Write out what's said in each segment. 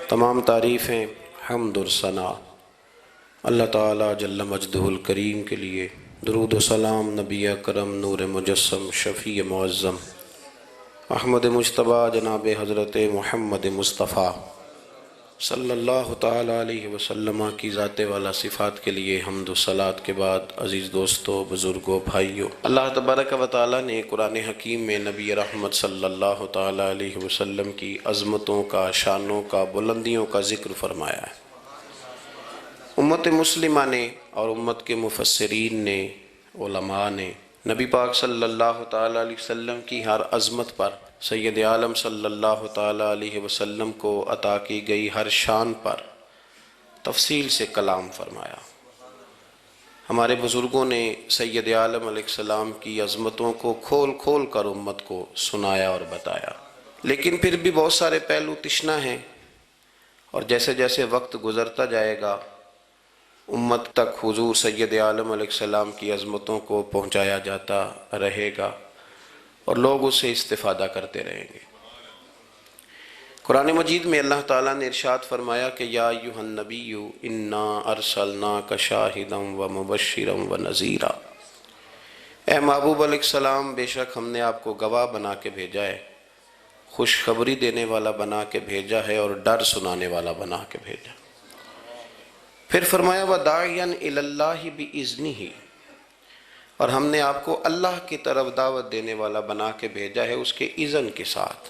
تمام تعریفیں، حمد اور ثنا اللہ تعالیٰ جل مجدہ الکریم کے لیے۔ درود و سلام نبی اکرم نور مجسم شفیع معظم احمد مجتبیٰ جناب حضرت محمد مصطفیٰ صلی اللہ تعالیٰ علیہ وسلم کی ذات والا صفات کے لیے حمد و صلات کے بعد، عزیز دوستو، بزرگوں، بھائیوں، اللہ تبارک و تعالیٰ نے قرآن حکیم میں نبی رحمت صلی اللہ تعالیٰ علیہ وسلم کی عظمتوں کا، شانوں کا، بلندیوں کا ذکر فرمایا ہے۔ امت مسلمہ نے اور امت کے مفسرین نے، علماء نے نبی پاک صلی اللہ تعالیٰ علیہ وسلم کی ہر عظمت پر، سید عالم صلی اللہ تعالیٰ علیہ وسلم کو عطا کی گئی ہر شان پر تفصیل سے کلام فرمایا۔ ہمارے بزرگوں نے سید عالم علیہ السلام کی عظمتوں کو کھول کھول کر امت کو سنایا اور بتایا، لیکن پھر بھی بہت سارے پہلو تشنہ ہیں، اور جیسے جیسے وقت گزرتا جائے گا امت تک حضور سید عالم علیہ السلام کی عظمتوں کو پہنچایا جاتا رہے گا اور لوگ اس سے استفادہ کرتے رہیں گے۔ قرآن مجید میں اللہ تعالیٰ نے ارشاد فرمایا کہ یا ایھا النبی انا ارسلناک شاہدا ومبشرا ونذیرا، اے محبوب علیہ السلام، بے شک ہم نے آپ کو گواہ بنا کے بھیجا ہے، خوشخبری دینے والا بنا کے بھیجا ہے، اور ڈر سنانے والا بنا کے بھیجا۔ پھر فرمایا وَدَاعِيًا إِلَى اللَّهِ بِإِذْنِهِ، اور ہم نے آپ کو اللہ کی طرف دعوت دینے والا بنا کے بھیجا ہے اس کے اذن کے ساتھ،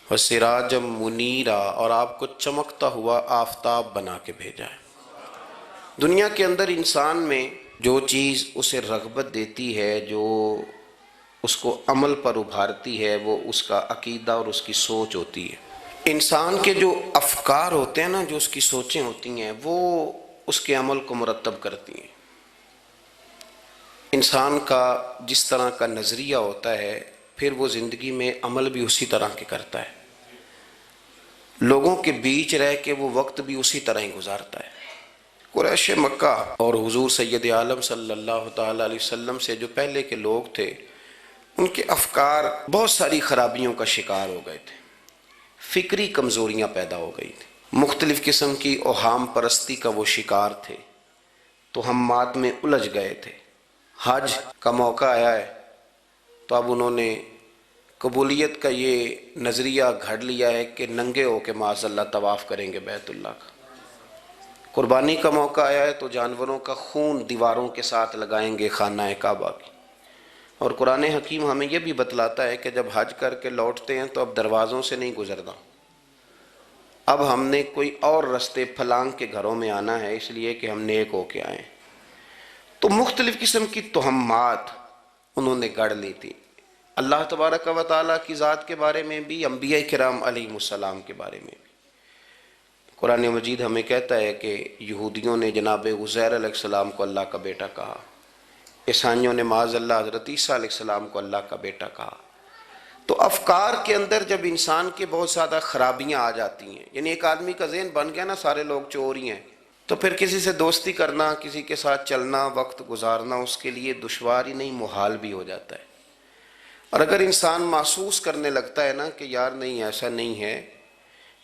وَسِرَاجًا مُنِيرًا، اور آپ کو چمکتا ہوا آفتاب بنا کے بھیجا ہے۔ دنیا کے اندر انسان میں جو چیز اسے رغبت دیتی ہے، جو اس کو عمل پر ابھارتی ہے، وہ اس کا عقیدہ اور اس کی سوچ ہوتی ہے۔ انسان کے جو افکار ہوتے ہیں نا، جو اس کی سوچیں ہوتی ہیں، وہ اس کے عمل کو مرتب کرتی ہیں۔ انسان کا جس طرح کا نظریہ ہوتا ہے، پھر وہ زندگی میں عمل بھی اسی طرح کے کرتا ہے، لوگوں کے بیچ رہ کے وہ وقت بھی اسی طرح ہی گزارتا ہے۔ قریش مکہ اور حضور سید عالم صلی اللہ تعالیٰ علیہ وسلم سے جو پہلے کے لوگ تھے، ان کے افکار بہت ساری خرابیوں کا شکار ہو گئے تھے، فکری کمزوریاں پیدا ہو گئی تھیں، مختلف قسم کی اوہام پرستی کا وہ شکار تھے، توہمات میں الجھ گئے تھے۔ حج کا موقع آیا ہے تو اب انہوں نے قبولیت کا یہ نظریہ گھڑ لیا ہے کہ ننگے ہو کے معاذ اللہ طواف کریں گے بیت اللہ کا۔ قربانی کا موقع آیا ہے تو جانوروں کا خون دیواروں کے ساتھ لگائیں گے خانہ کعبہ کی۔ اور قرآن حکیم ہمیں یہ بھی بتلاتا ہے کہ جب حج کر کے لوٹتے ہیں تو اب دروازوں سے نہیں گزرنا، اب ہم نے کوئی اور رستے پھلانگ کے گھروں میں آنا ہے، اس لیے کہ ہم نیک ہو کے آئیں۔ تو مختلف قسم کی توہمات انہوں نے گڑھ لی تھی، اللہ تبارک و تعالیٰ کی ذات کے بارے میں بھی، انبیاء کرام علیہ السلام کے بارے میں بھی۔ قرآن مجید ہمیں کہتا ہے کہ یہودیوں نے جناب عزیر علیہ السلام کو اللہ کا بیٹا کہا، عیسائیوں نے معاذ اللہ حضرت عیسیٰ علیہ السلام کو اللہ کا بیٹا کہا۔ تو افکار کے اندر جب انسان کے بہت زیادہ خرابیاں آ جاتی ہیں، یعنی ایک آدمی کا ذہن بن گیا نا سارے لوگ چور ہی ہیں، تو پھر کسی سے دوستی کرنا، کسی کے ساتھ چلنا، وقت گزارنا اس کے لیے دشوار ہی نہیں، محال بھی ہو جاتا ہے۔ اور اگر انسان محسوس کرنے لگتا ہے نا کہ یار نہیں، ایسا نہیں ہے،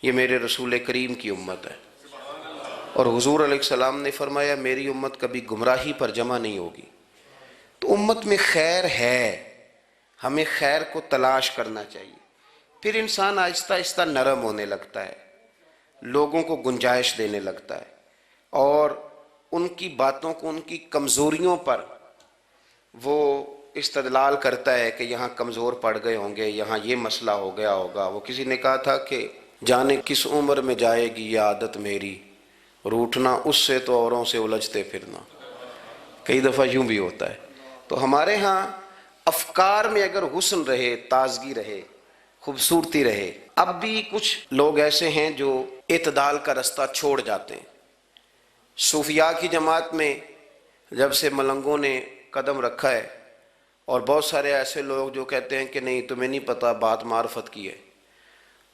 یہ میرے رسول کریم کی امت ہے، اور حضور علیہ السلام نے فرمایا میری امت کبھی گمراہی پر جمع نہیں ہوگی، تو امت میں خیر ہے، ہمیں خیر کو تلاش کرنا چاہیے۔ پھر انسان آہستہ آہستہ نرم ہونے لگتا ہے، لوگوں کو گنجائش دینے لگتا ہے، اور ان کی باتوں کو، ان کی کمزوریوں پر وہ استدلال کرتا ہے کہ یہاں کمزور پڑ گئے ہوں گے، یہاں یہ مسئلہ ہو گیا ہوگا۔ وہ کسی نے کہا تھا کہ جانے کس عمر میں جائے گی یہ عادت میری، روٹھنا اس سے تو اوروں سے الجھتے پھرنا۔ کئی دفعہ یوں بھی ہوتا ہے۔ تو ہمارے ہاں افکار میں اگر حسن رہے، تازگی رہے، خوبصورتی رہے۔ اب بھی کچھ لوگ ایسے ہیں جو اعتدال کا رستہ چھوڑ جاتے ہیں۔ صوفیاء کی جماعت میں جب سے ملنگوں نے قدم رکھا ہے، اور بہت سارے ایسے لوگ جو کہتے ہیں کہ نہیں تمہیں نہیں پتہ بات معرفت کی ہے،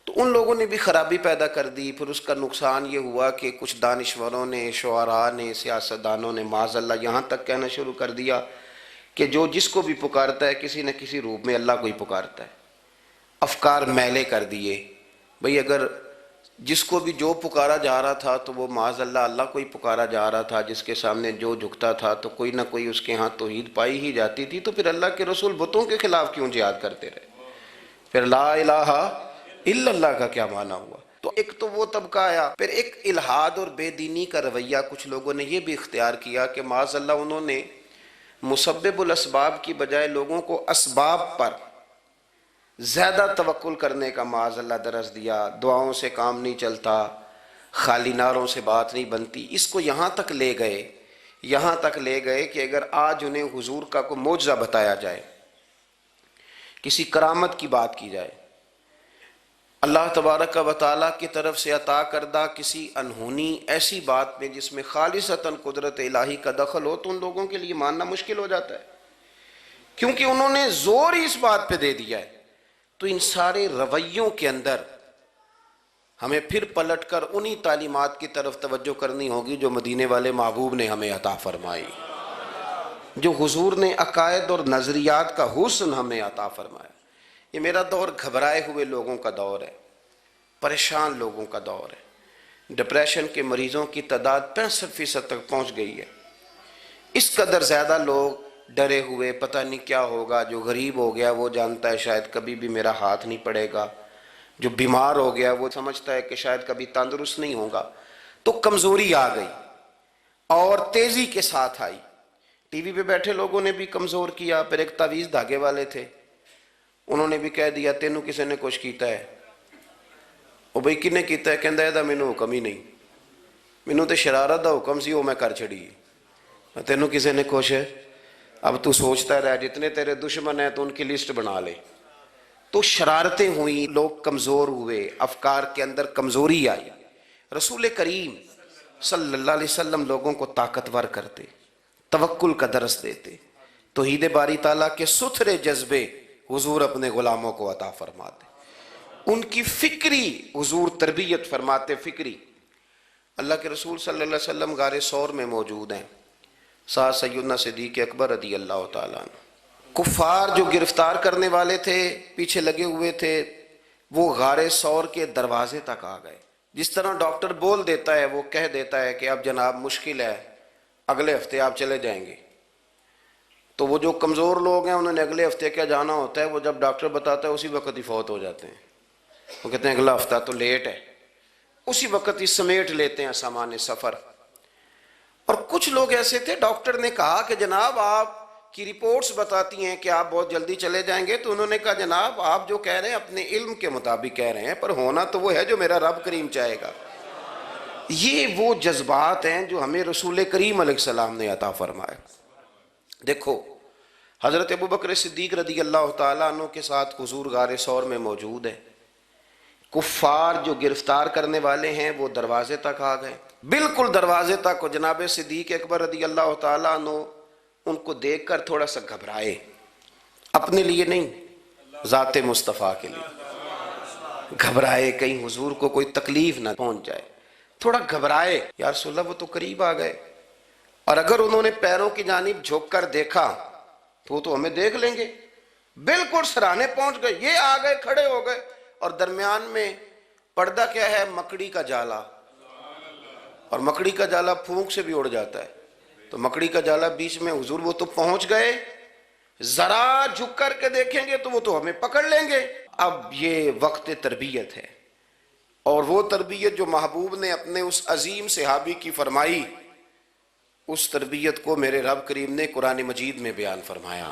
تو ان لوگوں نے بھی خرابی پیدا کر دی۔ پھر اس کا نقصان یہ ہوا کہ کچھ دانشوروں نے، شعراء نے، سیاستدانوں نے معاذ اللہ یہاں تک کہنا شروع کر دیا کہ جو جس کو بھی پکارتا ہے کسی نہ کسی روپ میں اللہ کو ہی پکارتا ہے۔ افکار میلے کر دیے۔ بھئی اگر جس کو بھی جو پکارا جا رہا تھا تو وہ معاذ اللہ اللہ کو ہی پکارا جا رہا تھا، جس کے سامنے جو جھکتا تھا تو کوئی نہ کوئی اس کے ہاں توحید پائی ہی جاتی تھی، تو پھر اللہ کے رسول بتوں کے خلاف کیوں جہاد کرتے رہے؟ پھر لا الہ الا اللہ کا کیا معنی ہوا؟ تو ایک تو وہ طبقہ آیا، پھر ایک الحاد اور بے دینی کا رویہ کچھ لوگوں نے یہ بھی اختیار کیا کہ معاذ اللہ انہوں نے مسبب الاسباب کی بجائے لوگوں کو اسباب پر زیادہ توکل کرنے کا معاذ اللہ درس دیا، دعاؤں سے کام نہیں چلتا، خالی نعروں سے بات نہیں بنتی۔ اس کو یہاں تک لے گئے کہ اگر آج انہیں حضور کا کوئی معجزہ بتایا جائے، کسی کرامت کی بات کی جائے، اللہ تبارک و تعالیٰ کی طرف سے عطا کردہ کسی انہونی ایسی بات میں جس میں خالصتاً قدرت الہی کا دخل ہو، تو ان لوگوں کے لیے ماننا مشکل ہو جاتا ہے، کیونکہ انہوں نے زور ہی اس بات پہ دے دیا ہے۔ تو ان سارے رویوں کے اندر ہمیں پھر پلٹ کر انہی تعلیمات کی طرف توجہ کرنی ہوگی جو مدینے والے محبوب نے ہمیں عطا فرمائی، جو حضور نے عقائد اور نظریات کا حسن ہمیں عطا فرمایا۔ یہ میرا دور گھبرائے ہوئے لوگوں کا دور ہے، پریشان لوگوں کا دور ہے۔ ڈپریشن کے مریضوں کی تعداد 65% تک پہنچ گئی ہے۔ اس قدر زیادہ لوگ ڈرے ہوئے، پتہ نہیں کیا ہوگا۔ جو غریب ہو گیا وہ جانتا ہے شاید کبھی بھی میرا ہاتھ نہیں پڑے گا، جو بیمار ہو گیا وہ سمجھتا ہے کہ شاید کبھی تندرست نہیں ہوگا۔ تو کمزوری آ گئی اور تیزی کے ساتھ آئی۔ ٹی وی پہ بیٹھے لوگوں نے بھی کمزور کیا۔ پھر ایک تعویذ دھاگے والے تھے، انہوں نے بھی کہہ دیا تینوں کسی نے کچھ کیتا ہے۔ وہ بھئی کنے کیتا ہے؟ کہندا ہے مینوں حکم ہی نہیں، مینوں تے شرارت دا حکم سی وہ میں کر چھڑی، تینوں کسی نے کچھ ہے۔ اب تو سوچتا رہ، جتنے تیرے دشمن ہیں تو ان کی لسٹ بنا لے۔ تو شرارتیں ہوئیں، لوگ کمزور ہوئے، افکار کے اندر کمزوری آئی۔ رسول کریم صلی اللہ علیہ وسلم لوگوں کو طاقتور کرتے، توکل کا درس دیتے، توحید باری تعالیٰ کے ستھرے جذبے حضور اپنے غلاموں کو عطا فرماتے، ان کی فکری حضور تربیت فرماتے، فکری۔ اللہ کے رسول صلی اللہ علیہ وسلم غار ثور میں موجود ہیں، ساتھ سیدنا صدیق اکبر رضی اللہ تعالیٰ عنہ۔ کفار جو گرفتار کرنے والے تھے، پیچھے لگے ہوئے تھے، وہ غار ثور کے دروازے تک آ گئے۔ جس طرح ڈاکٹر بول دیتا ہے، وہ کہہ دیتا ہے کہ اب جناب مشکل ہے، اگلے ہفتے آپ چلے جائیں گے، تو وہ جو کمزور لوگ ہیں انہوں نے اگلے ہفتے کیا جانا ہوتا ہے، وہ جب ڈاکٹر بتاتا ہے اسی وقت ہی فوت ہو جاتے ہیں۔ وہ کہتے ہیں اگلا ہفتہ تو لیٹ ہے، اسی وقت ہی سمیٹ لیتے ہیں سامان سفر۔ اور کچھ لوگ ایسے تھے، ڈاکٹر نے کہا کہ جناب آپ کی رپورٹس بتاتی ہیں کہ آپ بہت جلدی چلے جائیں گے، تو انہوں نے کہا جناب آپ جو کہہ رہے ہیں اپنے علم کے مطابق کہہ رہے ہیں، پر ہونا تو وہ ہے جو میرا رب کریم چاہے گا۔ یہ وہ جذبات ہیں جو ہمیں رسول کریم علیہ السلام نے عطا فرمائے۔ دیکھو حضرت ابوبکر صدیق رضی اللہ تعالیٰ عنہ کے ساتھ حضور غار ثور میں موجود ہے۔ کفار جو گرفتار کرنے والے ہیں وہ دروازے تک آ گئے، بالکل دروازے تک۔ جناب صدیق اکبر رضی اللہ تعالیٰ عنہ ان کو دیکھ کر تھوڑا سا گھبرائے، اپنے لیے نہیں، ذات مصطفیٰ کے لیے گھبرائے، کہیں حضور کو کوئی تکلیف نہ پہنچ جائے، تھوڑا گھبرائے۔ یا رسول اللہ وہ تو قریب آ گئے، اور اگر انہوں نے پیروں کی جانب جھک کر دیکھا تو وہ تو ہمیں دیکھ لیں گے۔ بالکل سرانے پہنچ گئے، یہ آ گئے، کھڑے ہو گئے، اور درمیان میں پردہ کیا ہے؟ مکڑی کا جالا، اور مکڑی کا جالا پھونک سے بھی اڑ جاتا ہے، تو مکڑی کا جالا بیچ میں۔ حضور وہ تو پہنچ گئے، ذرا جھک کر کے دیکھیں گے تو وہ تو ہمیں پکڑ لیں گے۔ اب یہ وقت تربیت ہے، اور وہ تربیت جو محبوب نے اپنے اس عظیم صحابی کی فرمائی، اس تربیت کو میرے رب کریم نے قرآن مجید میں بیان فرمایا۔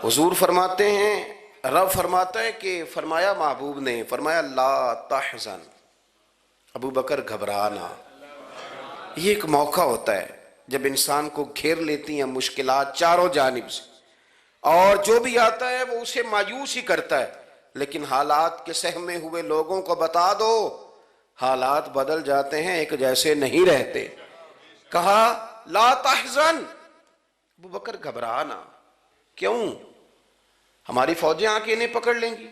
حضور فرماتے ہیں، رب فرماتا ہے کہ فرمایا محبوب نے، فرمایا لا تحزن، ابو بکر گھبرانا۔ یہ ایک موقع ہوتا ہے جب انسان کو گھیر لیتی ہیں مشکلات چاروں جانب سے، اور جو بھی آتا ہے وہ اسے مایوس ہی کرتا ہے، لیکن حالات کے سہمے ہوئے لوگوں کو بتا دو حالات بدل جاتے ہیں، ایک جیسے نہیں رہتے۔ کہا لا تحزن، ابو بکر گھبرانا، کیوں؟ ہماری فوجیں آ کے انہیں پکڑ لیں گی،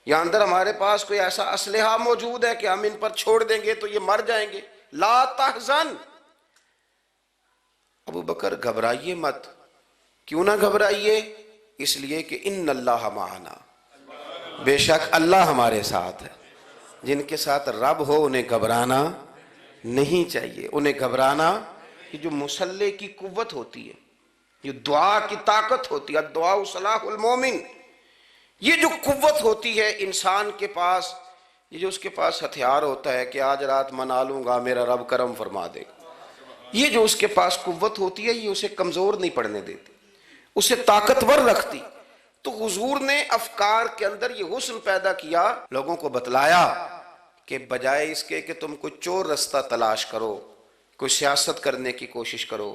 یا اندر ہمارے پاس کوئی ایسا اسلحہ موجود ہے کہ ہم ان پر چھوڑ دیں گے تو یہ مر جائیں گے۔ لا تحزن، ابو بکر گھبرائیے مت۔ کیوں نہ گھبرائیے؟ اس لیے کہ ان اللہ معنا، بے شک اللہ ہمارے ساتھ ہے۔ جن کے ساتھ رب ہو انہیں گھبرانا نہیں چاہیے. انہیں گھبرانا، یہ جو مسلح کی قوت ہوتی ہے، یہ دعا کی طاقت ہوتی ہے، دعا صلاح المومن، یہ جو قوت ہوتی ہے انسان کے پاس، یہ جو اس کے پاس ہتھیار ہوتا ہے کہ آج رات منا لوں گا میرا رب کرم فرما دے گا، یہ جو اس کے پاس قوت ہوتی ہے یہ اسے کمزور نہیں پڑنے دیتی، اسے طاقتور رکھتی. تو حضور نے افکار کے اندر یہ حسن پیدا کیا، لوگوں کو بتلایا کہ بجائے اس کے کہ تم کوئی چور رستہ تلاش کرو، کوئی سیاست کرنے کی کوشش کرو،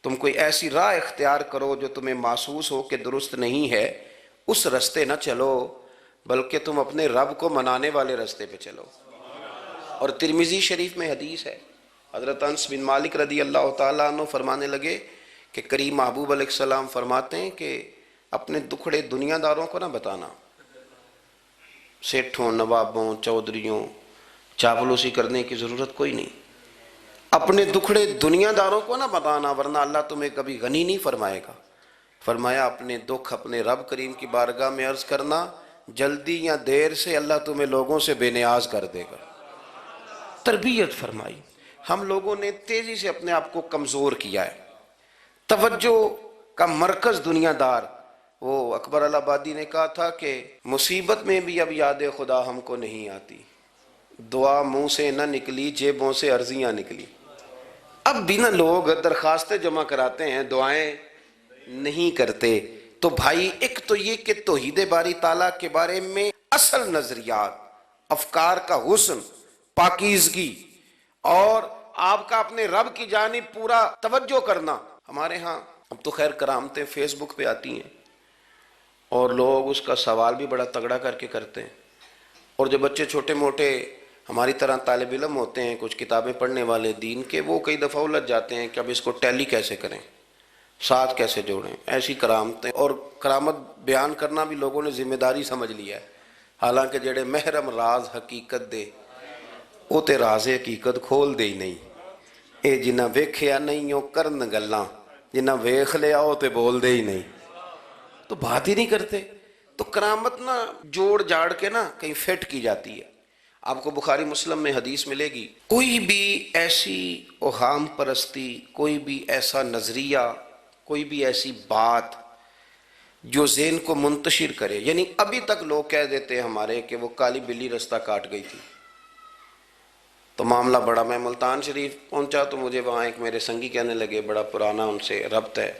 تم کوئی ایسی راہ اختیار کرو جو تمہیں محسوس ہو کہ درست نہیں ہے، اس رستے نہ چلو، بلکہ تم اپنے رب کو منانے والے رستے پہ چلو. اور ترمذی شریف میں حدیث ہے، حضرت انس بن مالک رضی اللہ تعالیٰ عنہ فرمانے لگے کہ کریم محبوب علیہ السلام فرماتے ہیں کہ اپنے دکھڑے دنیا داروں کو نہ بتانا، سیٹھوں، نوابوں، چودھریوں، چاپلوسی کرنے کی ضرورت کوئی نہیں. اپنے دکھڑے دنیا داروں کو نہ بتانا ورنہ اللہ تمہیں کبھی غنی نہیں فرمائے گا. فرمایا اپنے دکھ اپنے رب کریم کی بارگاہ میں عرض کرنا، جلدی یا دیر سے اللہ تمہیں لوگوں سے بے نیاز کر دے گا. تربیت فرمائی. ہم لوگوں نے تیزی سے اپنے آپ کو کمزور کیا ہے، توجہ کا مرکز دنیا دار. وہ اکبر الہآبادی نے کہا تھا کہ مصیبت میں بھی اب یاد خدا ہم کو نہیں آتی، دعا منہ سے نہ نکلی جیبوں سے عرضیاں نکلی. اب بھی نہ لوگ درخواستیں جمع کراتے ہیں، دعائیں نہیں کرتے. تو بھائی ایک تو یہ کہ توحید باری تعالیٰ کے بارے میں اصل نظریات، افکار کا حسن، پاکیزگی، اور آپ کا اپنے رب کی جانب پورا توجہ کرنا. ہمارے ہاں اب تو خیر کرامتیں فیس بک پہ آتی ہیں اور لوگ اس کا سوال بھی بڑا تگڑا کر کے کرتے ہیں. اور جو بچے چھوٹے موٹے ہماری طرح طالب علم ہوتے ہیں، کچھ کتابیں پڑھنے والے دین کے، وہ کئی دفعہ الجھ جاتے ہیں کہ اب اس کو ٹیلی کیسے کریں، ساتھ کیسے جوڑیں. ایسی کرامتیں اور کرامت بیان کرنا بھی لوگوں نے ذمہ داری سمجھ لیا ہے، حالانکہ جڑے محرم راز حقیقت دے وہ تے راز حقیقت کھول دے ہی نہیں. اے جنہ ویکھیا نہیں ہو کرن گلاں، جنہ ویکھ لیا ہو تے بول دے ہی نہیں، تو بات ہی نہیں کرتے. تو کرامت نا جوڑ جاڑ کے نا کہیں فٹ کی جاتی ہے. آپ کو بخاری مسلم میں حدیث ملے گی، کوئی بھی ایسی اوہام پرستی، کوئی بھی ایسا نظریہ، کوئی بھی ایسی بات جو ذہن کو منتشر کرے، یعنی ابھی تک لوگ کہہ دیتے ہیں ہمارے کہ وہ کالی بلی رستہ کاٹ گئی تھی، تو معاملہ بڑا. میں ملتان شریف پہنچا تو مجھے وہاں ایک میرے سنگی کہنے لگے، بڑا پرانا ان سے ربط ہے،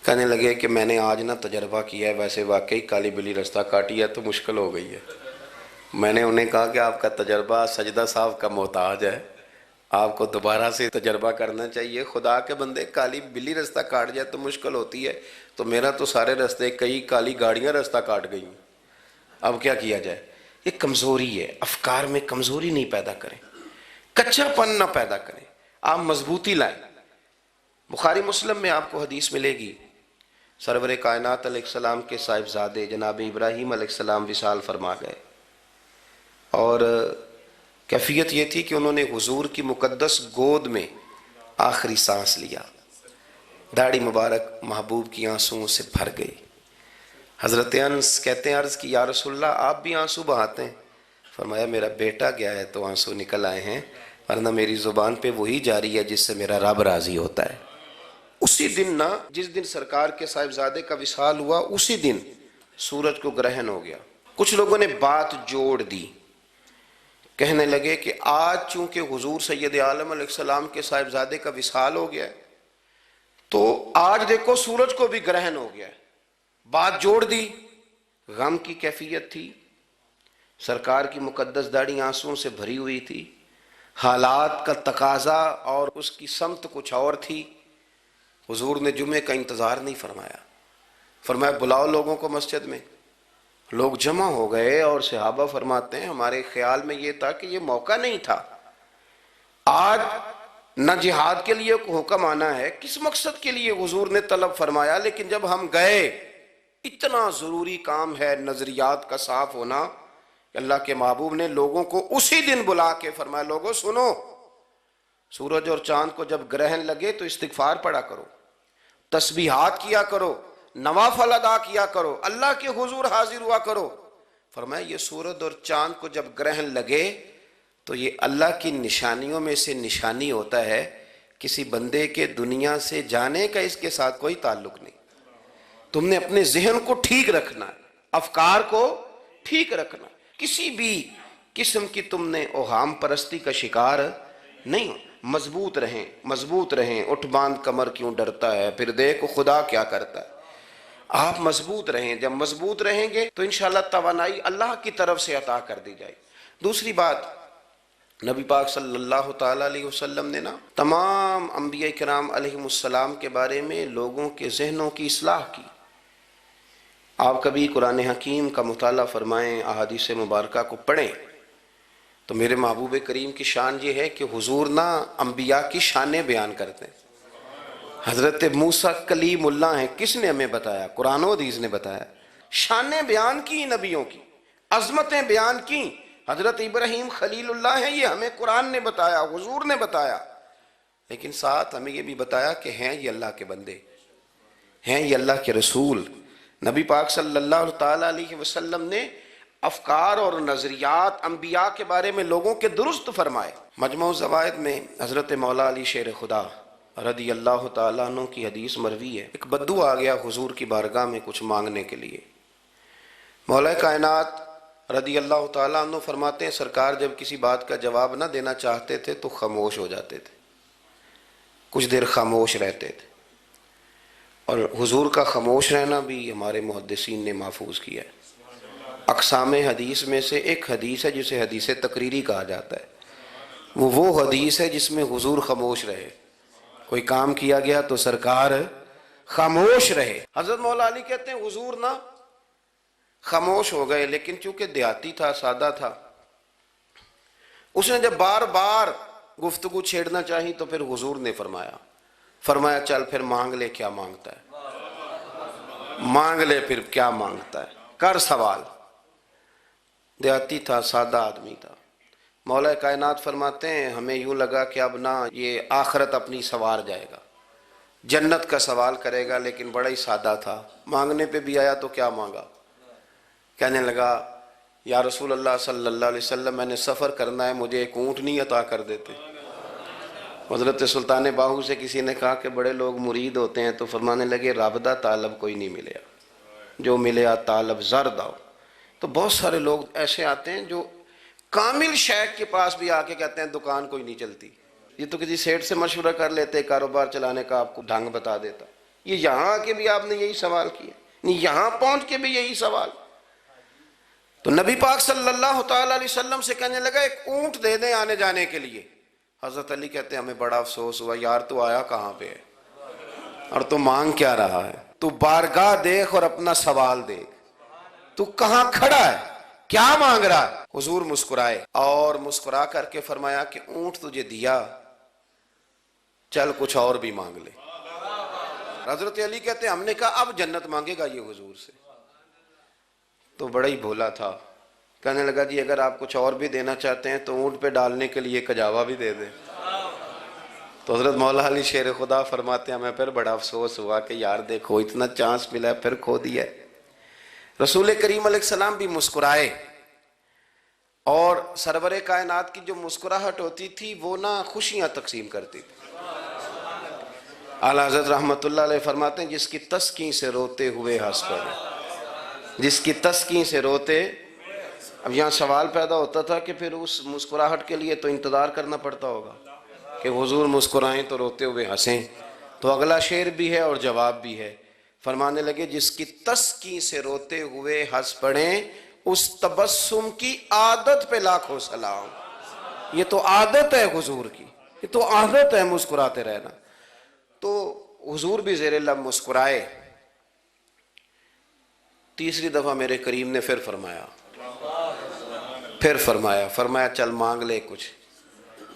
کہنے لگے کہ میں نے آج نہ تجربہ کیا ہے، ویسے واقعی کالی بلی رستہ کاٹی ہے تو مشکل ہو گئی ہے. میں نے انہیں کہا کہ آپ کا تجربہ سجدہ صاحب کا محتاج ہے، آپ کو دوبارہ سے تجربہ کرنا چاہیے. خدا کے بندے کالی بلی رستہ کاٹ جائے تو مشکل ہوتی ہے، تو میرا تو سارے رستے، کئی کالی گاڑیاں رستہ کاٹ گئی ہیں، اب کیا کیا جائے. یہ کمزوری ہے. افکار میں کمزوری نہیں پیدا کریں، کچا پن نہ پیدا کریں، آپ مضبوطی لائیں. بخاری مسلم میں آپ کو حدیث ملے گی، سرور کائنات علیہ السلام کے صاحبزادے جناب ابراہیم علیہ السلام وصال فرما گئے، اور کیفیت یہ تھی کہ انہوں نے حضور کی مقدس گود میں آخری سانس لیا. داڑھی مبارک محبوب کی آنسوؤں سے بھر گئی. حضرت انس کہتے ہیں عرض کی یا رسول اللہ آپ بھی آنسو بہاتے ہیں؟ فرمایا میرا بیٹا گیا ہے تو آنسو نکل آئے ہیں، ورنہ میری زبان پہ وہی جاری ہے جس سے میرا رب راضی ہوتا ہے. اسی دن نا، جس دن سرکار کے صاحبزادے کا وصال ہوا، اسی دن سورج کو گرہن ہو گیا. کچھ لوگوں نے بات جوڑ دی، کہنے لگے کہ آج چونکہ حضور سید عالم علیہ السلام کے صاحبزادے کا وصال ہو گیا ہے تو آج دیکھو سورج کو بھی گرہن ہو گیا ہے. بات جوڑ دی. غم کی کیفیت تھی، سرکار کی مقدس داڑھی آنسوؤں سے بھری ہوئی تھی، حالات کا تقاضا اور اس کی سمت کچھ اور تھی. حضور نے جمعے کا انتظار نہیں فرمایا، فرمایا بلاؤ لوگوں کو مسجد میں. لوگ جمع ہو گئے اور صحابہ فرماتے ہیں ہمارے خیال میں یہ تھا کہ یہ موقع نہیں تھا. آج نہ جہاد کے لیے حکم آنا ہے، کس مقصد کے لیے حضور نے طلب فرمایا، لیکن جب ہم گئے اتنا ضروری کام ہے نظریات کا صاف ہونا کہ اللہ کے محبوب نے لوگوں کو اسی دن بلا کے فرمایا لوگوں سنو، سورج اور چاند کو جب گرہن لگے تو استغفار پڑھا کرو، تسبیحات کیا کرو، نوافل ادا کیا کرو، اللہ کے حضور حاضر ہوا کرو. فرمایا یہ سورج اور چاند کو جب گرہن لگے تو یہ اللہ کی نشانیوں میں سے نشانی ہوتا ہے، کسی بندے کے دنیا سے جانے کا اس کے ساتھ کوئی تعلق نہیں۔ تم نے اپنے ذہن کو ٹھیک رکھنا ہے، افکار کو ٹھیک رکھنا، کسی بھی قسم کی تم نے اوہام پرستی کا شکار نہیں ہو۔ مضبوط رہیں، مضبوط رہیں، اٹھ باندھ کمر کیوں ڈرتا ہے، پھر دیکھو خدا کیا کرتا ہے۔ آپ مضبوط رہیں، جب مضبوط رہیں گے تو انشاءاللہ توانائی اللہ کی طرف سے عطا کر دی جائے۔ دوسری بات، نبی پاک صلی اللہ تعالیٰ علیہ وسلم نے نا تمام انبیاء کرام علیہم السلام کے بارے میں لوگوں کے ذہنوں کی اصلاح کی۔ آپ کبھی قرآن حکیم کا مطالعہ فرمائیں، احادیث مبارکہ کو پڑھیں تو میرے محبوب کریم کی شان یہ ہے کہ حضور نا انبیاء کی شانیں بیان کرتے ہیں۔ حضرت موسیٰ کلیم اللہ ہیں، کس نے ہمیں بتایا؟ قرآن و حدیث نے بتایا۔ شانیں بیان کی نبیوں کی، عظمتیں بیان کی۔ حضرت ابراہیم خلیل اللہ ہیں، یہ ہمیں قرآن نے بتایا، حضور نے بتایا، لیکن ساتھ ہمیں یہ بھی بتایا کہ ہیں یہ اللہ کے بندے، ہیں یہ اللہ کے رسول۔ نبی پاک صلی اللہ تعالیٰ علیہ وسلم نے افکار اور نظریات انبیاء کے بارے میں لوگوں کے درست فرمائے۔ مجموع الزوائد میں حضرت مولا علی شیر خدا رضی اللہ تعالیٰ عنہ کی حدیث مروی ہے، ایک بدو آ گیا حضور کی بارگاہ میں کچھ مانگنے کے لیے۔ مولا کائنات رضی اللہ تعالیٰ عنہ فرماتے ہیں سرکار جب کسی بات کا جواب نہ دینا چاہتے تھے تو خاموش ہو جاتے تھے، کچھ دیر خاموش رہتے تھے، اور حضور کا خاموش رہنا بھی ہمارے محدثین نے محفوظ کیا ہے۔ اقسام حدیث میں سے ایک حدیث ہے جسے حدیث تقریری کہا جاتا ہے، وہ حدیث ہے جس میں حضور خاموش رہے، کوئی کام کیا گیا تو سرکار خاموش رہے۔ حضرت مولا علی کہتے ہیں حضور نا خاموش ہو گئے، لیکن چونکہ دیہاتی تھا، سادہ تھا، اس نے جب بار بار گفتگو چھیڑنا چاہی تو پھر حضور نے فرمایا چل پھر مانگ لے کیا مانگتا ہے، مانگ لے پھر کیا مانگتا ہے، کر سوال۔ دیہاتی تھا، سادہ آدمی تھا۔ مولا کائنات فرماتے ہیں ہمیں یوں لگا کہ اب نہ یہ آخرت اپنی سوار جائے گا، جنت کا سوال کرے گا، لیکن بڑا ہی سادہ تھا۔ مانگنے پہ بھی آیا تو کیا مانگا؟ کہنے لگا یا رسول اللہ صلی اللہ علیہ وسلم میں نے سفر کرنا ہے، مجھے ایک اونٹ نہیں عطا کر دیتے؟ حضرت سلطان باہو سے کسی نے کہا کہ بڑے لوگ مرید ہوتے ہیں، تو فرمانے لگے رابدہ طالب کوئی نہیں ملیا، جو ملیا طالب زرد آؤ۔ تو بہت سارے لوگ ایسے آتے ہیں جو کامل شیخ کے پاس بھی آ کے کہتے ہیں دکان کوئی نہیں چلتی، یہ تو کسی سیٹ سے مشورہ کر لیتے، کاروبار چلانے کا آپ کو ڈھنگ بتا دیتا۔ یہ یہاں آ کے بھی آپ نے یہی سوال کیا، یہاں پہنچ کے بھی یہی سوال۔ تو نبی پاک صلی اللہ تعالیٰ علیہ وسلم سے کہنے لگا ایک اونٹ دے دیں آنے جانے کے لیے۔ حضرت علی کہتے ہیں ہمیں بڑا افسوس ہوا، یار تو آیا کہاں پہ ہے اور تو مانگ کیا رہا ہے؟ تو بارگاہ دیکھ اور اپنا سوال دیکھ، تو کہاں کھڑا ہے، کیا مانگ رہا ہے؟ حضور مسکرائے اور مسکرا کر کے فرمایا کہ اونٹ تجھے دیا، چل کچھ اور بھی مانگ لے۔ حضرت علی کہتے ہیں ہم نے کہا اب جنت مانگے گا یہ حضور سے؟ تو بڑا ہی بھولا تھا، کہنے لگا جی اگر آپ کچھ اور بھی دینا چاہتے ہیں تو اونٹ پہ ڈالنے کے لیے کجاوا بھی دے دیں۔ تو حضرت مولا علی شیر خدا فرماتے ہیں ہمیں پھر بڑا افسوس ہوا کہ یار دیکھو اتنا چانس ملا ہے پھر کھو دیا ہے۔ رسول کریم علیہ السلام بھی مسکرائے، اور سرور کائنات کی جو مسکراہٹ ہوتی تھی وہ نا خوشیاں تقسیم کرتی تھی۔ اعلیٰ حضرت رحمت اللہ علیہ فرماتے ہیں جس کی تسکین سے روتے ہوئے ہنس پڑے، جس کی تسکین سے روتے۔ اب یہاں سوال پیدا ہوتا تھا کہ پھر اس مسکراہٹ کے لیے تو انتظار کرنا پڑتا ہوگا کہ حضور مسکرائیں تو روتے ہوئے ہنسیں، تو اگلا شعر بھی ہے اور جواب بھی ہے۔ فرمانے لگے جس کی تسکین سے روتے ہوئے ہنس پڑیں اس تبسم کی عادت پہ لاکھوں سلام۔ یہ تو عادت ہے حضور کی، یہ تو عادت ہے مسکراتے رہنا۔ تو حضور بھی زیر لب مسکرائے۔ تیسری دفعہ میرے کریم نے پھر فرمایا چل مانگ لے کچھ،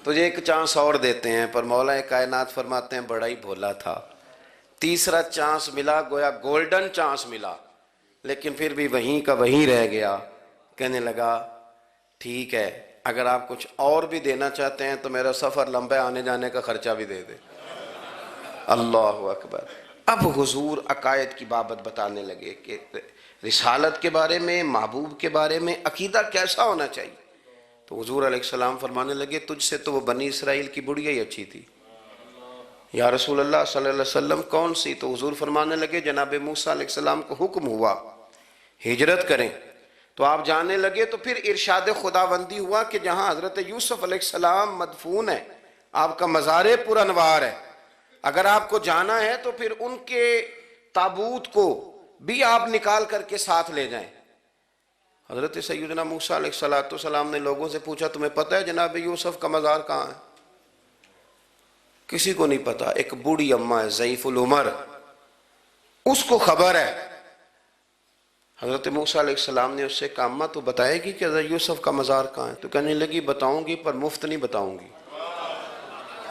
تجھے ایک چانس اور دیتے ہیں۔ پر مولا کائنات فرماتے ہیں بڑا ہی بھولا تھا، تیسرا چانس ملا، گویا گولڈن چانس ملا، لیکن پھر بھی وہیں کا وہیں رہ گیا۔ کہنے لگا ٹھیک ہے اگر آپ کچھ اور بھی دینا چاہتے ہیں تو میرا سفر لمبا ہے، آنے جانے کا خرچہ بھی دے دے۔ اللہ اکبر۔ اب حضور عقائد کی بابت بتانے لگے کہ رسالت کے بارے میں، محبوب کے بارے میں عقیدہ کیسا ہونا چاہیے؟ تو حضور علیہ السلام فرمانے لگے تجھ سے تو وہ بنی اسرائیل کی بڑھیا ہی اچھی تھی۔ یا رسول اللہ صلی اللہ علیہ وسلم کون سی؟ تو حضور فرمانے لگے جناب موسیٰ علیہ السلام کو حکم ہوا ہجرت کریں، تو آپ جانے لگے، تو پھر ارشاد خداوندی ہوا کہ جہاں حضرت یوسف علیہ السلام مدفون ہے، آپ کا مزار پر انوار ہے، اگر آپ کو جانا ہے تو پھر ان کے تابوت کو بھی آپ نکال کر کے ساتھ لے جائیں۔ حضرت سیدنا موسیٰ علیہ السلام نے لوگوں سے پوچھا تمہیں پتہ ہے جناب یوسف کا مزار کہاں ہے؟ کسی کو نہیں پتا، ایک بوڑھی اماں ہے ضعیف العمر، اس کو خبر ہے۔ حضرت موسیٰ علیہ السلام نے اس سے کہا اماں تو بتائے گی کہ حضرت یوسف کا مزار کہاں ہے؟ تو کہنے لگی بتاؤں گی پر مفت نہیں بتاؤں گی،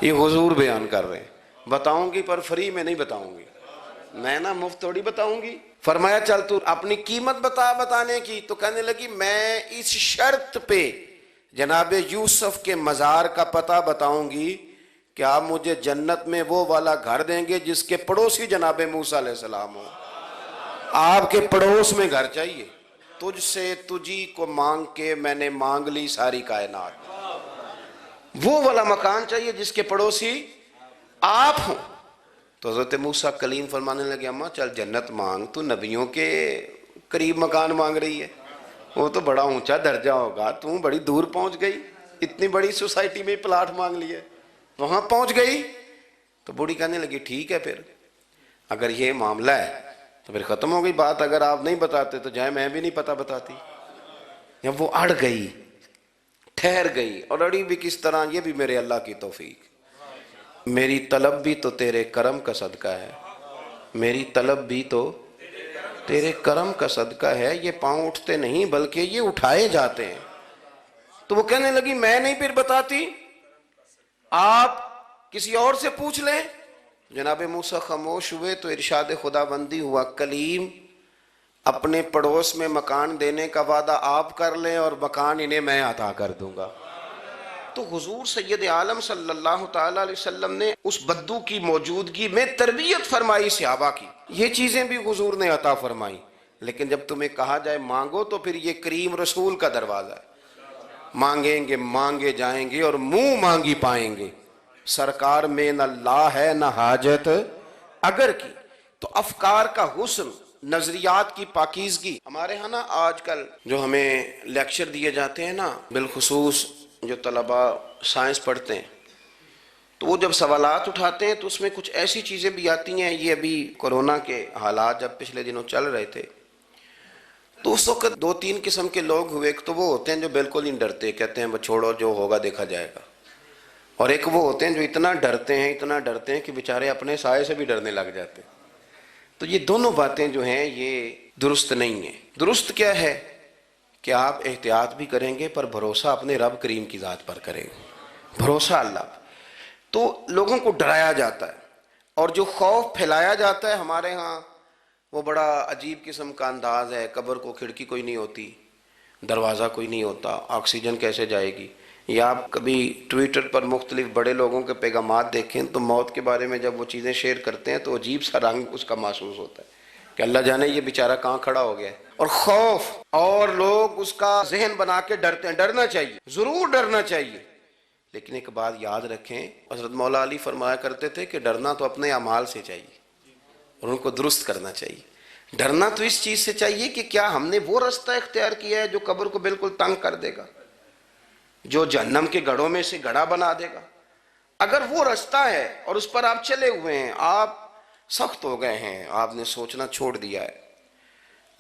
یہ حضور بیان کر رہے ہیں، بتاؤں گی پر فری میں نہیں بتاؤں گی، میں نا مفت تھوڑی بتاؤں گی۔ فرمایا چل تو اپنی قیمت بتا بتانے کی، تو کہنے لگی میں اس شرط پہ جناب یوسف کے مزار کا پتہ بتاؤں گی کہ آپ مجھے جنت میں وہ والا گھر دیں گے جس کے پڑوسی جناب موسیٰ علیہ السلام ہو۔ آپ کے پڑوس میں گھر چاہیے، تجھ سے تجھی کو مانگ کے میں نے مانگ لی ساری کائنات، وہ والا مکان چاہیے جس کے پڑوسی آپ ہوں۔ تو حضرت موسیٰ کلیم فرمانے لگے اماں چل جنت مانگ، تو نبیوں کے قریب مکان مانگ رہی ہے، وہ تو بڑا اونچا درجہ ہوگا، تو بڑی دور پہنچ گئی، اتنی بڑی سوسائٹی میں پلاٹ مانگ لیا، وہاں پہنچ گئی۔ تو بوڑھی کہنے لگی ٹھیک ہے پھر اگر یہ معاملہ ہے تو پھر ختم ہو گئی بات، اگر آپ نہیں بتاتے تو جائے میں بھی نہیں پتہ بتاتی۔ یا وہ اڑ گئی، ٹھہر گئی، اور اڑی بھی کس طرح؟ یہ بھی میرے اللہ کی توفیق، میری طلب بھی تو تیرے کرم کا صدقہ ہے، میری طلب بھی تو تیرے کرم کا صدقہ ہے، یہ پاؤں اٹھتے نہیں بلکہ یہ اٹھائے جاتے ہیں۔ تو وہ کہنے لگی میں نہیں پھر بتاتی، آپ کسی اور سے پوچھ لیں۔ جناب موسیٰ خاموش ہوئے تو ارشاد خداوندی ہوا کلیم اپنے پڑوس میں مکان دینے کا وعدہ آپ کر لیں اور مکان انہیں میں عطا کر دوں گا۔ تو حضور سید عالم صلی اللہ تعالیٰ علیہ وسلم نے اس بدو کی موجودگی میں تربیت فرمائی صحابہ کی، یہ چیزیں بھی حضور نے عطا فرمائی۔ لیکن جب تمہیں کہا جائے مانگو تو پھر یہ کریم رسول کا دروازہ ہے، مانگیں گے مانگے جائیں گے اور منہ مانگی پائیں گے، سرکار میں نہ لا ہے نہ حاجت اگر کی۔ تو افکار کا حسن، نظریات کی پاکیزگی، ہمارے ہاں نا آج کل جو ہمیں لیکچر دیے جاتے ہیں نا، بالخصوص جو طلباء سائنس پڑھتے ہیں تو وہ جب سوالات اٹھاتے ہیں تو اس میں کچھ ایسی چیزیں بھی آتی ہیں، یہ ابھی کورونا کے حالات جب پچھلے دنوں چل رہے تھے تو اس وقت دو تین قسم کے لوگ ہوئے، ایک تو وہ ہوتے ہیں جو بالکل ہی ڈرتے، کہتے ہیں چھوڑو جو ہوگا دیکھا جائے گا، اور ایک وہ ہوتے ہیں جو اتنا ڈرتے ہیں کہ بیچارے اپنے سائے سے بھی ڈرنے لگ جاتے ہیں۔ تو یہ دونوں باتیں جو ہیں یہ درست نہیں ہیں۔ درست کیا ہے کہ آپ احتیاط بھی کریں گے پر بھروسہ اپنے رب کریم کی ذات پر کریں گے، بھروسہ اللہ پر۔ تو لوگوں کو ڈرایا جاتا ہے اور جو خوف پھیلایا جاتا ہے ہمارے ہاں وہ بڑا عجیب قسم کا انداز ہے، قبر کو کھڑکی کوئی نہیں ہوتی، دروازہ کوئی نہیں ہوتا، آکسیجن کیسے جائے گی؟ یا آپ کبھی ٹویٹر پر مختلف بڑے لوگوں کے پیغامات دیکھیں تو موت کے بارے میں جب وہ چیزیں شیئر کرتے ہیں تو عجیب سا رنگ اس کا محسوس ہوتا ہے کہ اللہ جانے یہ بیچارہ کہاں کھڑا ہو گیا ہے، اور خوف، اور لوگ اس کا ذہن بنا کے ڈرتے ہیں۔ ڈرنا چاہیے، ضرور ڈرنا چاہیے، لیکن ایک بات یاد رکھیں، حضرت مولا علی فرمایا کرتے تھے کہ ڈرنا تو اپنے اعمال سے چاہیے اور ان کو درست کرنا چاہیے۔ ڈرنا تو اس چیز سے چاہیے کہ کیا ہم نے وہ رستہ اختیار کیا ہے جو قبر کو بالکل تنگ کر دے گا، جو جہنم کے گڑھوں میں سے گڑھا بنا دے گا؟ اگر وہ رستہ ہے اور اس پر آپ چلے ہوئے ہیں، آپ سخت ہو گئے ہیں، آپ نے سوچنا چھوڑ دیا ہے،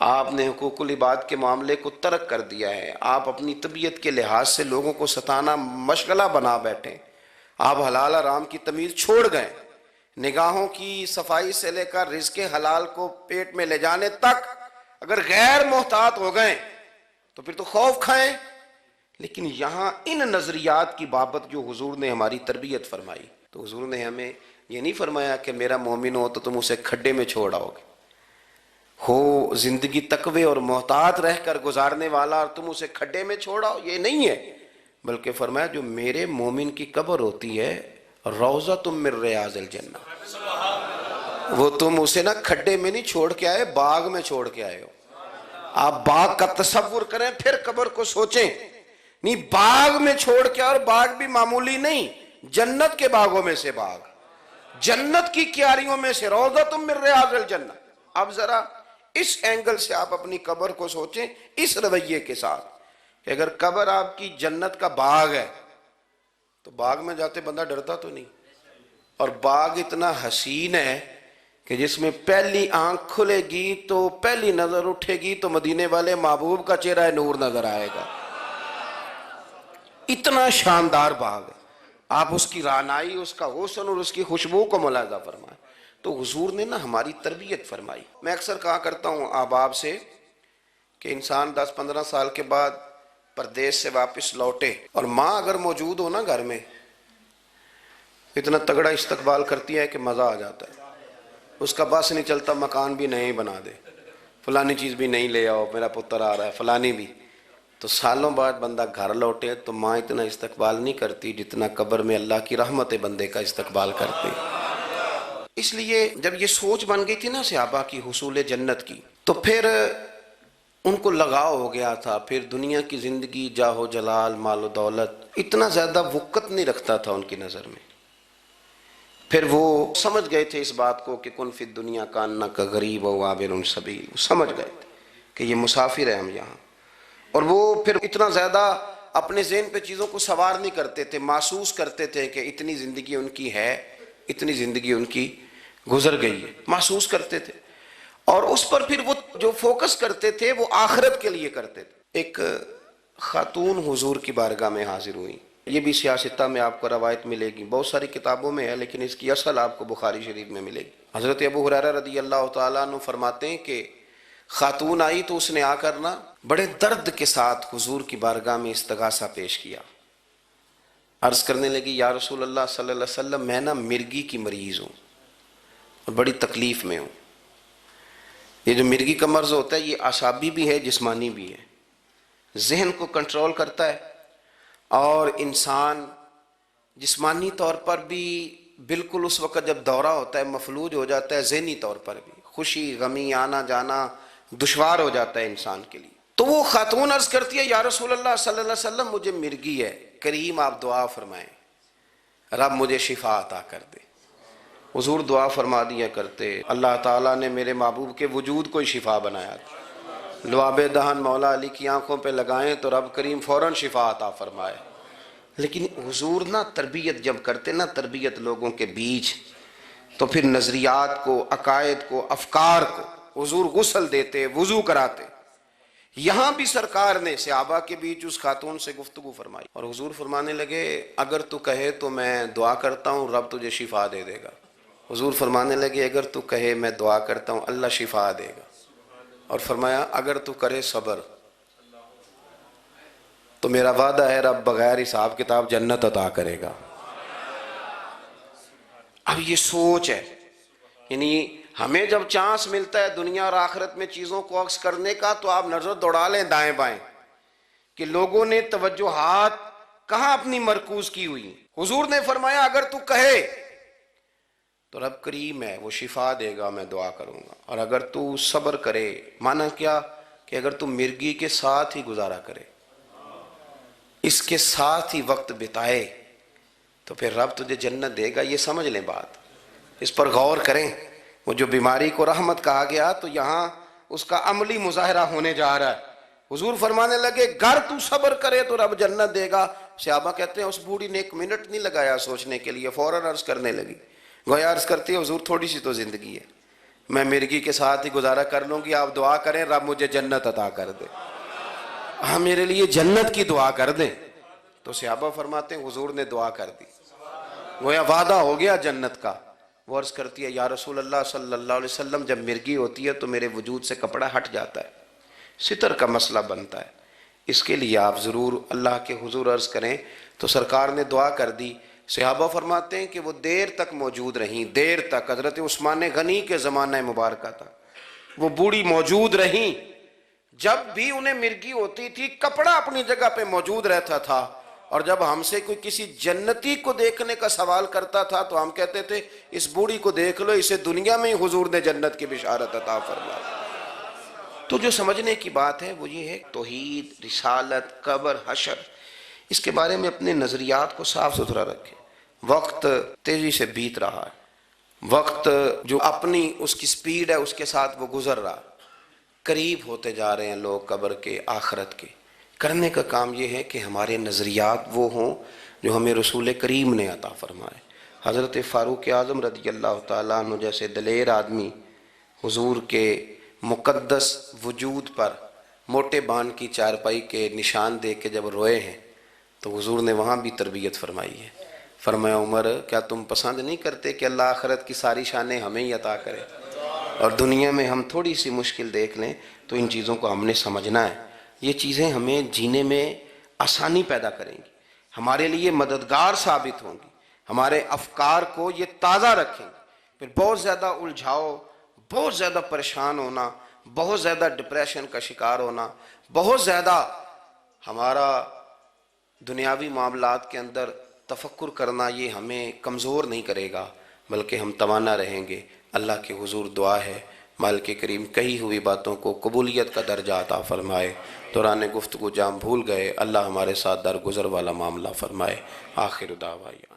آپ نے حقوق العباد کے معاملے کو ترک کر دیا ہے، آپ اپنی طبیعت کے لحاظ سے لوگوں کو ستانا مشغلہ بنا بیٹھے، آپ حلال حرام کی تمیز چھوڑ گئے، نگاہوں کی صفائی سے لے کر رزق حلال کو پیٹ میں لے جانے تک اگر غیر محتاط ہو گئے تو پھر تو خوف کھائیں۔ لیکن یہاں ان نظریات کی بابت جو حضور نے ہماری تربیت فرمائی، تو حضور نے ہمیں یہ نہیں فرمایا کہ میرا مومن ہو تو تم اسے کھڈے میں چھوڑ آؤ گے، ہو زندگی تقوی اور محتاط رہ کر گزارنے والا اور تم اسے کھڈے میں چھوڑ آؤ، یہ نہیں ہے، بلکہ فرمایا جو میرے مومن کی قبر ہوتی ہے روضہ من ریاض الجنہ، وہ تم اسے نہ کھڈے میں نہیں چھوڑ کے آئے، باغ میں چھوڑ کے آئے ہو، آپ باغ کا تصور کریں پھر قبر کو سوچیں. نہیں باغ میں چھوڑ کے، اور باغ بھی معمولی نہیں، جنت کے باغوں میں سے باغ، جنت کی کیاریوں میں سے روضۃ من ریاض الجنہ. اب ذرا اس اینگل سے آپ اپنی قبر کو سوچیں، اس رویے کے ساتھ کہ اگر قبر آپ کی جنت کا باغ ہے تو باغ میں جاتے بندہ ڈرتا تو نہیں. اور باغ اتنا حسین ہے کہ جس میں پہلی آنکھ کھلے گی تو پہلی نظر اٹھے گی تو مدینے والے محبوب کا چہرہ نور نظر آئے گا. اتنا شاندار باغ ہے. آپ اس کی رعنائی، اس کا حسن اور اس کی خوشبو کو ملاحظہ فرمائیں. تو حضور نے نا ہماری تربیت فرمائی. میں اکثر کہا کرتا ہوں احباب سے کہ انسان 10-15 سال کے بعد پردیس سے واپس لوٹے اور ماں اگر موجود ہو نا گھر میں، اتنا تگڑا استقبال کرتی ہے کہ مزہ آ جاتا ہے. اس کا بس نہیں چلتا، مکان بھی نہیں بنا دے، فلانی چیز بھی نہیں لے آؤ، میرا پتر آ رہا ہے، فلانی بھی. تو سالوں بعد بندہ گھر لوٹے تو ماں اتنا استقبال نہیں کرتی جتنا قبر میں اللہ کی رحمت بندے کا استقبال کرتی. اس لیے جب یہ سوچ بن گئی تھی نا صحابہ کی حصول جنت کی، تو پھر ان کو لگاؤ ہو گیا تھا. پھر دنیا کی زندگی، جاہ و جلال، مال و دولت اتنا زیادہ وقت نہیں رکھتا تھا ان کی نظر میں. پھر وہ سمجھ گئے تھے اس بات کو کہ کن فی الدنیا کانک غریب و عابر سبیل. سمجھ گئے تھے کہ یہ مسافر ہیں ہم یہاں. اور وہ پھر اتنا زیادہ اپنے ذہن پہ چیزوں کو سوار نہیں کرتے تھے، محسوس کرتے تھے کہ اتنی زندگی ان کی ہے، اتنی زندگی ان کی گزر گئی ہے، محسوس کرتے تھے. اور اس پر پھر وہ جو فوکس کرتے تھے وہ آخرت کے لیے کرتے تھے. ایک خاتون حضور کی بارگاہ میں حاضر ہوئی. یہ بھی سیاستہ میں آپ کو روایت ملے گی، بہت ساری کتابوں میں ہے لیکن اس کی اصل آپ کو بخاری شریف میں ملے گی. حضرت ابو ہریرہ رضی اللہ تعالیٰ عنہ فرماتے ہیں کہ خاتون آئی تو اس نے آ کر نا بڑے درد کے ساتھ حضور کی بارگاہ میں استغاثہ پیش کیا. عرض کرنے لگی یا رسول اللہ صلی اللہ علیہ وسلم، میں نا مرگی کی مریض ہوں اور بڑی تکلیف میں ہوں. یہ جو مرگی کا مرض ہوتا ہے یہ اعصابی بھی ہے، جسمانی بھی ہے. ذہن کو کنٹرول کرتا ہے اور انسان جسمانی طور پر بھی بالکل اس وقت جب دورہ ہوتا ہے مفلوج ہو جاتا ہے، ذہنی طور پر بھی خوشی غمی آنا جانا دشوار ہو جاتا ہے انسان کے لیے. تو وہ خاتون عرض کرتی ہے یا رسول اللہ صلی اللہ علیہ وسلم مجھے مرگی ہے، کریم آپ دعا فرمائیں رب مجھے شفا عطا کر دے. حضور دعا فرما دیا کرتے، اللہ تعالیٰ نے میرے محبوب کے وجود کو شفا بنایا تھا. لعاب دہن مولا علی کی آنکھوں پہ لگائیں تو رب کریم فوراً شفا عطا فرمائے. لیکن حضور نا تربیت جب کرتے نا، تربیت لوگوں کے بیچ، تو پھر نظریات کو، عقائد کو، افکار کو حضور غسل دیتے، وضو کراتے. یہاں بھی سرکار نے صحابہ کے بیچ اس خاتون سے گفتگو فرمائی اور حضور فرمانے لگے اگر تو کہے تو میں دعا کرتا ہوں رب تجھے شفا دے دے گا. حضور فرمانے لگے اگر تو کہے میں دعا کرتا ہوں اللہ شفا دے گا. اور فرمایا اگر تو کرے صبر تو میرا وعدہ ہے رب بغیر حساب کتاب جنت عطا کرے گا. اب یہ سوچ ہے، یعنی ہمیں جب چانس ملتا ہے دنیا اور آخرت میں چیزوں کو عکس کرنے کا تو آپ نظر دوڑا لیں دائیں بائیں کہ لوگوں نے توجہات کہاں اپنی مرکوز کی ہوئی. حضور نے فرمایا اگر تو کہے تو رب کریم ہے وہ شفا دے گا، میں دعا کروں گا. اور اگر تو صبر کرے، مانا کیا کہ اگر تو مرگی کے ساتھ ہی گزارا کرے، اس کے ساتھ ہی وقت بتائے تو پھر رب تجھے جنت دے گا. یہ سمجھ لیں بات، اس پر غور کریں. وہ جو بیماری کو رحمت کہا گیا تو یہاں اس کا عملی مظاہرہ ہونے جا رہا ہے. حضور فرمانے لگے گر تو صبر کرے تو رب جنت دے گا. صحابہ کہتے ہیں اس بوڑھی نے 1 منٹ نہیں لگایا سوچنے کے لیے، فوراً عرض کرنے لگی. گویا عرض کرتی ہے حضور تھوڑی سی تو زندگی ہے، میں مرگی کے ساتھ ہی گزارا کر لوں گی، آپ دعا کریں رب مجھے جنت عطا کر دے، ہاں میرے لیے جنت کی دعا کر دیں. تو صحابہ فرماتے ہیں حضور نے دعا کر دی، گویا وعدہ ہو گیا جنت کا. وہ عرض کرتی ہے یا رسول اللہ صلی اللہ علیہ وسلم جب مرگی ہوتی ہے تو میرے وجود سے کپڑا ہٹ جاتا ہے، ستر کا مسئلہ بنتا ہے، اس کے لیے آپ ضرور اللہ کے حضور عرض کریں. تو سرکار نے دعا کر دی. صحابہ فرماتے ہیں کہ وہ دیر تک موجود رہیں، دیر تک. حضرت عثمان غنی کے زمانہ مبارکہ تھا، وہ بوڑھی موجود رہیں. جب بھی انہیں مرگی ہوتی تھی کپڑا اپنی جگہ پہ موجود رہتا تھا. اور جب ہم سے کوئی کسی جنتی کو دیکھنے کا سوال کرتا تھا تو ہم کہتے تھے اس بوڑھی کو دیکھ لو، اسے دنیا میں ہی حضور نے جنت کی بشارت عطا فرما. تو جو سمجھنے کی بات ہے وہ یہ ہے توحید، رسالت، قبر، حشر، اس کے بارے میں اپنے نظریات کو صاف ستھرا رکھیں۔ وقت تیزی سے بیت رہا ہے، وقت جو اپنی اس کی سپیڈ ہے اس کے ساتھ وہ گزر رہا، قریب ہوتے جا رہے ہیں لوگ قبر کے، آخرت کے۔ کرنے کا کام یہ ہے کہ ہمارے نظریات وہ ہوں جو ہمیں رسول کریم نے عطا فرمائے۔ حضرت فاروق اعظم رضی اللہ تعالیٰ عنہ جیسے دلیر آدمی حضور کے مقدس وجود پر موٹے بان کی چارپائی کے نشان دے کے جب روئے ہیں تو حضور نے وہاں بھی تربیت فرمائی ہے۔ فرمایا عمر کیا تم پسند نہیں کرتے کہ اللہ آخرت کی ساری شانیں ہمیں ہی عطا کرے، اور دنیا میں ہم تھوڑی سی مشکل دیکھ لیں تو ان چیزوں کو ہم نے سمجھنا ہے۔ یہ چیزیں ہمیں جینے میں آسانی پیدا کریں گی، ہمارے لیے مددگار ثابت ہوں گی، ہمارے افکار کو یہ تازہ رکھیں گے۔ پھر بہت زیادہ الجھاؤ، بہت زیادہ پریشان ہونا، بہت زیادہ ڈپریشن کا شکار ہونا، بہت زیادہ ہمارا دنیاوی معاملات کے اندر تفکر کرنا، یہ ہمیں کمزور نہیں کرے گا بلکہ ہم توانا رہیں گے۔ اللہ کے حضور دعا ہے مالک کریم کہی ہوئی باتوں کو قبولیت کا درجہ عطا فرمائے۔ دوران گفتگو جام بھول گئے، اللہ ہمارے ساتھ درگزر والا معاملہ فرمائے۔ آخر دعوانا